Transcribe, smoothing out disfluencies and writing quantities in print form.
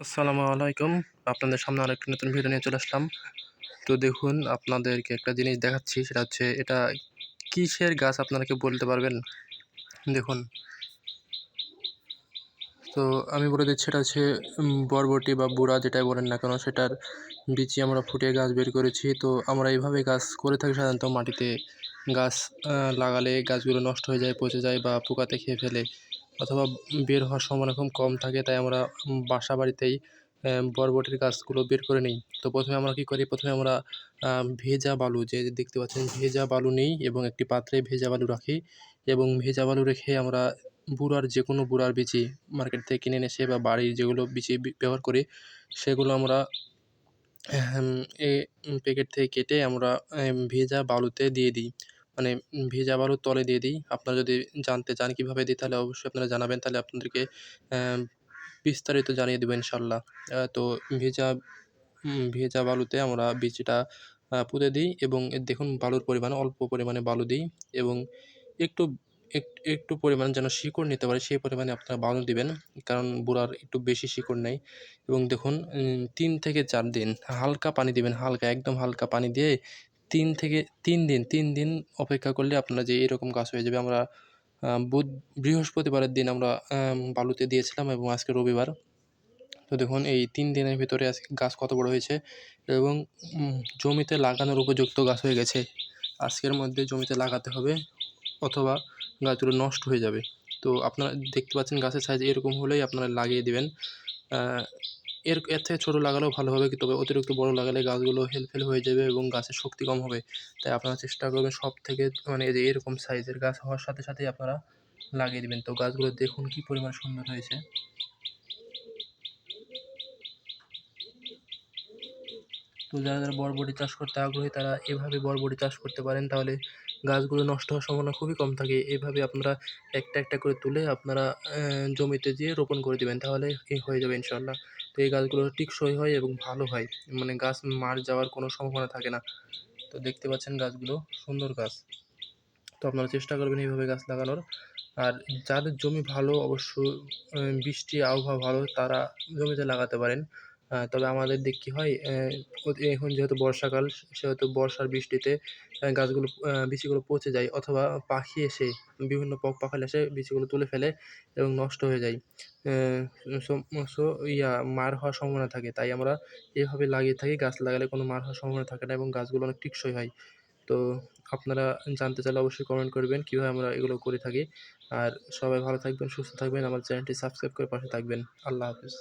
আসসালামু আলাইকুম। আপনাদের সামনে আরেকটি নতুন ভিডিও নিয়ে চলে আসলাম। তো দেখুন আপনাদেরকে একটা জিনিস দেখাচ্ছি, সেটা হচ্ছে এটা কিসের গাছ আপনারা কেউ বলতে পারবেন? দেখুন, তো আমি বলে দিচ্ছি এটা হচ্ছে বরবটি বা বুড়া যেটাই বলেন না কেন সেটার বিচি আমরা ফুটিয়ে গাছ বের করেছি। তো আমরা এইভাবে গাছ করে থাকি সাধারণত মাটিতে গাছ লাগালে গাছগুলো নষ্ট হয়ে যায়, পচে যায় বা পোকাতে খেয়ে ফেলে অথবা বের হওয়ার সম্ভাবনা খুব কম থাকে। তাই আমরা বাসা বাড়িতেই বরবটির গাছগুলো বের করে নিই। তো প্রথমে আমরা কী করি, প্রথমে আমরা ভেজা বালু যে দেখতে পাচ্ছেন ভেজা বালু নিই এবং একটি পাত্রে ভেজা বালু রাখি এবং ভেজা বালু রেখে আমরা যে কোনো বুড়ার বিচি মার্কেট থেকে কিনে এনে এসে বা বাড়ির যেগুলো বিচি ব্যবহার করি সেগুলো আমরা হ্যাঁ, প্যাকেট থেকে কেটে আমরা ভেজা বালুতে দিয়ে দিই। মানে ভেজা বালুর তলে দিয়ে দিই। আপনারা যদি জানতে চান কীভাবে দিই তাহলে অবশ্যই আপনারা জানাবেন। তাহলে আপনাদেরকে বিস্তারিত জানিয়ে দেবো ইনশাআল্লাহ। তো ভেজা বালুতে আমরা বীজটা পুঁতে দিই এবং দেখুন বালুর পরিমাণ অল্প পরিমাণে বালু দিই এবং একটু একটু পরিমাণ যেন শিকড় নিতে পারে সেই পরিমাণে আপনারা বালু দিবেন। কারণ বুড়ার একটু বেশি শিকড় নেয় এবং দেখুন ৩ থেকে ৪ দিন হালকা পানি দিবেন, হালকা একদম হালকা পানি দিয়ে ৩ থেকে ৩ দিন অপেক্ষা করলে আপনারা যে এরকম গাছ হয়ে যাবে। আমরা বৃহস্পতিবারের দিন আমরা বালুতে দিয়েছিলাম এবং আজকে রবিবার। তো দেখুন এই ৩ দিনের ভিতরে আজকে গাছ কত বড় হয়েছে এবং জমিতে লাগানোর উপযুক্ত গাছ হয়ে গেছে। আজকের মধ্যে জমিতে লাগাতে হবে অথবা গাছগুলো নষ্ট হয়ে যাবে। তো আপনারা দেখতে পাচ্ছেন গাছের সাইজ এরকম হলেই আপনারা লাগিয়ে দিবেন। এর থেকে ছোটো লাগালেও ভালো হবে, তবে অতিরিক্ত বড় লাগালে গাছগুলো হেলফেল হয়ে যাবে এবং গাছের শক্তি কম হবে। তাই আপনারা চেষ্টা করবেন সবথেকে মানে এই যে এরকম সাইজের গাছ হওয়ার সাথে সাথেই আপনারা লাগিয়ে দিবেন। তো গাছগুলো দেখুন কী পরিমাণ সুন্দর হয়েছে। তো যারা বরবটি চাষ করতে আগ্রহী তারা এভাবে বরবটি চাষ করতে পারেন, তাহলে গাছগুলো নষ্ট হওয়ার সম্ভাবনা খুবই কম থাকে। এভাবে আপনারা একটা একটা করে তুলে আপনারা জমিতে যেয়ে রোপণ করে দিবেন, তাহলে হয়ে যাবে ইনশাআল্লাহ। তো এই গাছগুলো টেকসই হয় এবং ভালো হয়, মানে গাছ মারা যাওয়ার কোনো সম্ভাবনা থাকে না। তো দেখতে পাচ্ছেন গাছগুলো সুন্দর গাছ। তো আপনারা চেষ্টা করবেন এইভাবে গাছ লাগানোর। আর যাদের জমি ভালো অবশ্য বৃষ্টি আবহাওয়া ভালো তারা জমিতে লাগাতে পারেন। তবে আমাদের দিক কী হয়, এখন যেহেতু বর্ষাকাল সেহেতু বর্ষার বৃষ্টিতে গাছগুলো বিচিগুলো পচে যায় অথবা পাখি এসে বিভিন্ন পাখালি এসে বিচিগুলো তুলে ফেলে এবং নষ্ট হয়ে যায়। সো সো মার হওয়ার সম্ভাবনা থাকে। তাই আমরা এভাবে লাগিয়ে থাকি। গাছ লাগালে কোনো মার হওয়ার সম্ভাবনা থাকে না এবং গাছগুলো অনেক টেকসই হয়। তো আপনারা জানতে চাইলে অবশ্যই কমেন্ট করবেন কীভাবে আমরা এগুলো করে থাকি। আর সবাই ভালো থাকবেন, সুস্থ থাকবেন। আমার চ্যানেলটি সাবস্ক্রাইব করে পাশে থাকবেন। আল্লাহ হাফেজ।